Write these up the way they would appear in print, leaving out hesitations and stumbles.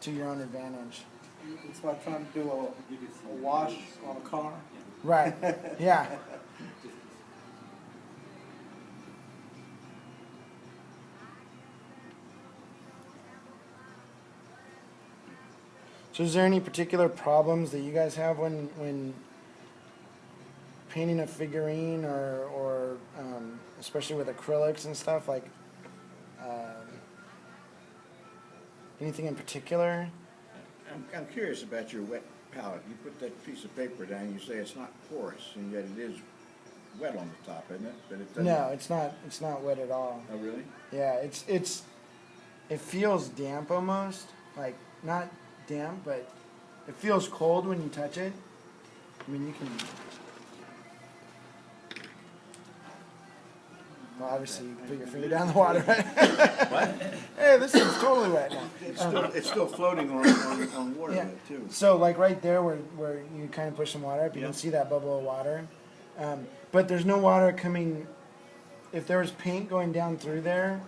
to your own advantage. It's like trying to do a wash on a car. Right. Yeah. So is there any particular problems that you guys have when painting a figurine or especially with acrylics and stuff, like anything in particular? I'm curious about your wet palette. You put that piece of paper down, you say it's not porous, and yet it is wet on the top, isn't it? But it doesn't. No, it's not. It's not wet at all. Oh, really? Yeah, it feels damp almost, like not damp, but it feels cold when you touch it. I mean, you can. Well, obviously, you put your finger down the water, right? What? Hey, this thing's totally wet now. It's still floating on water, Yeah. though, too. So, like right there where you kind of push some water up, you Yeah. can see that bubble of water. But there's no water coming. If there was paint going down through there,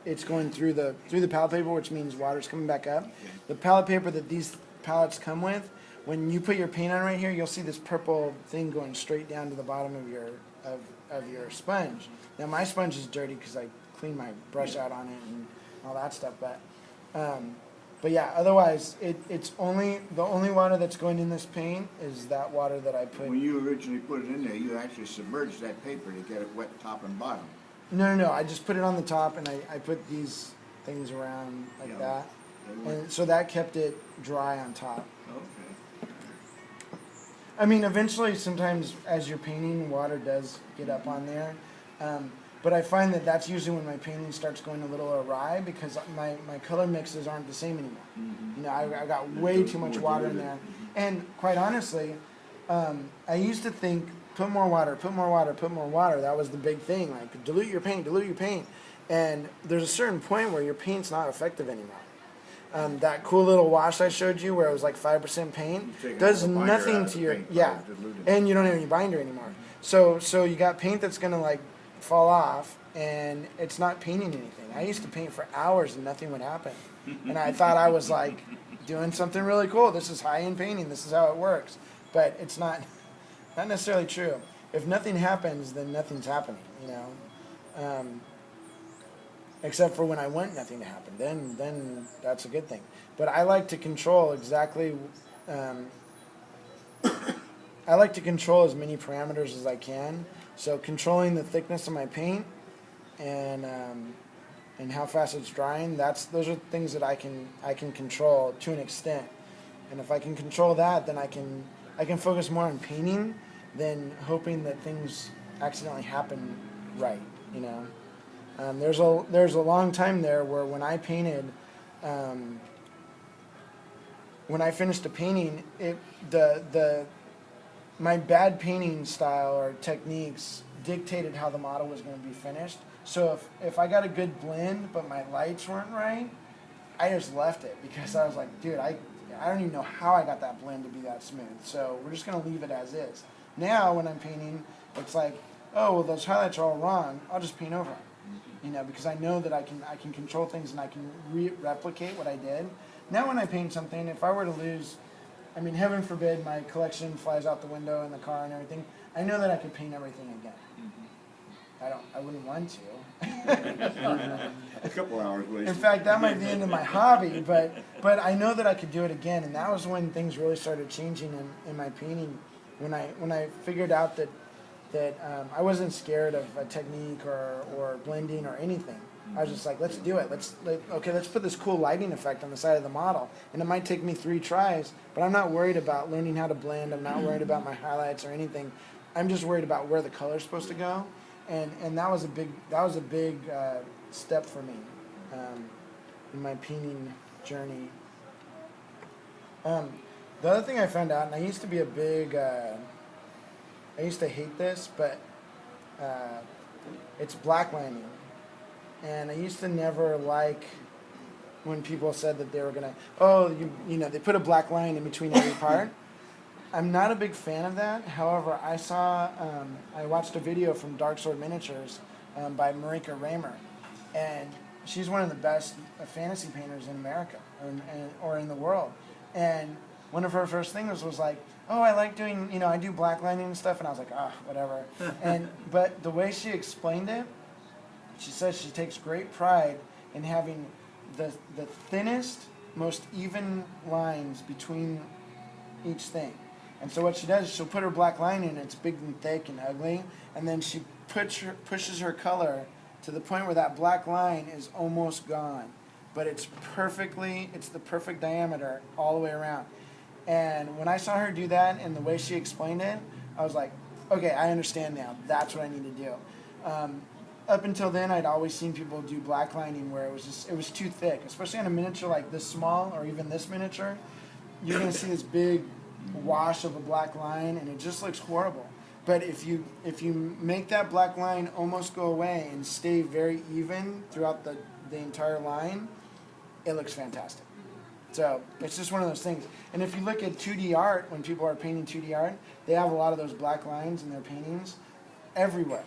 it's going through the palette paper, which means water's coming back up. The palette paper that these palettes come with, when you put your paint on right here, you'll see this purple thing going straight down to the bottom of your sponge. Now my sponge is dirty because I cleaned my brush out on it and all that stuff, but yeah, otherwise it's only the only water that's going in this paint is that water that I put. When you originally put it in there, you actually submerged that paper to get it wet top and bottom. No, I just put it on the top and I put these things around like that, and so that kept it dry on top. Okay. I mean, eventually, sometimes as you're painting, water does get up on there. But I find that that's usually when my painting starts going a little awry because my color mixes aren't the same anymore. Mm-hmm. You know, I got way too much water in there. And quite honestly, I used to think, put more water, put more water, put more water. That was the big thing, like dilute your paint, dilute your paint. And there's a certain point where your paint's not effective anymore. That cool little wash I showed you where it was like 5% paint does nothing to your, and you don't have any binder anymore. So you got paint that's gonna like fall off and it's not painting anything. I used to paint for hours and nothing would happen. And I thought I was like doing something really cool. This is high-end painting, this is how it works. But it's not necessarily true. If nothing happens, then nothing's happening, you know. Except for when I want nothing to happen, then that's a good thing. But I like to control exactly. I like to control as many parameters as I can. So controlling the thickness of my paint and how fast it's drying. Those are things that I can control to an extent. And if I can control that, then I can focus more on painting than hoping that things accidentally happen right. You know. There's a long time there where when I painted, when I finished a painting, my bad painting style or techniques dictated how the model was going to be finished. So if I got a good blend but my lights weren't right, I just left it because I was like, dude, I don't even know how I got that blend to be that smooth. So we're just going to leave it as is. Now when I'm painting, it's like, oh, well, those highlights are all wrong. I'll just paint over them. You know, because I know that I can control things and I can replicate what I did. Now when I paint something, if I were to lose, I mean, heaven forbid my collection flies out the window in the car and everything, I know that I could paint everything again. I wouldn't want to. A couple hours wasted. In fact, that might be the end of my hobby, but I know that I could do it again, and that was when things really started changing in my painting, when I figured out that I wasn't scared of a technique or blending or anything. I was just like, let's do it. Let's put this cool lighting effect on the side of the model. And it might take me 3 tries, but I'm not worried about learning how to blend. I'm not worried about my highlights or anything. I'm just worried about where the color's supposed to go. And that was a big step for me in my painting journey. The other thing I found out, and I used to be I used to hate this, but it's blacklining. And I used to never like when people said that they were going to, they put a black line in between every part. I'm not a big fan of that. However, I watched a video from Dark Sword Miniatures by Marika Raymer. And she's one of the best fantasy painters in America or in the world. And one of her first things was like, oh, I like doing, I do black lining and stuff. And I was like, whatever. But the way she explained it, she says she takes great pride in having the thinnest, most even lines between each thing. And so what she does is she'll put her black line in, it's big and thick and ugly, and then she pushes her color to the point where that black line is almost gone. But it's the perfect diameter all the way around. And when I saw her do that and the way she explained it, I was like, okay, I understand now. That's what I need to do. Up until then, I'd always seen people do black lining where it was too thick, especially on a miniature like this small or even this miniature. You're going to see this big wash of a black line, and it just looks horrible. But if you make that black line almost go away and stay very even throughout the entire line, it looks fantastic. So it's just one of those things. And if you look at 2D art, when people are painting 2D art, they have a lot of those black lines in their paintings everywhere.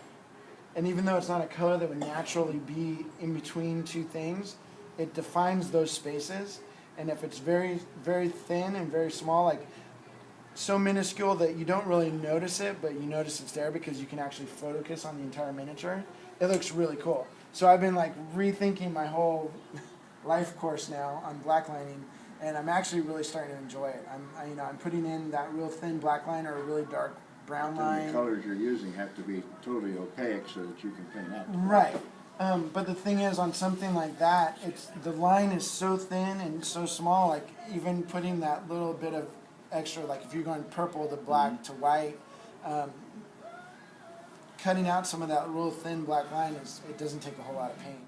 And even though it's not a color that would naturally be in between two things, it defines those spaces. And if it's very, very thin and very small, like so minuscule that you don't really notice it, but you notice it's there because you can actually focus on the entire miniature, it looks really cool. So I've been like rethinking my whole life course now on black lining, and I'm actually really starting to enjoy it. I'm putting in that real thin black line or a really dark brown line. The colors you're using have to be totally opaque so that you can paint out. Right. But the thing is, on something like that, the line is so thin and so small, like even putting that little bit of extra, like if you're going purple to black to white, cutting out some of that real thin black line, it doesn't take a whole lot of paint.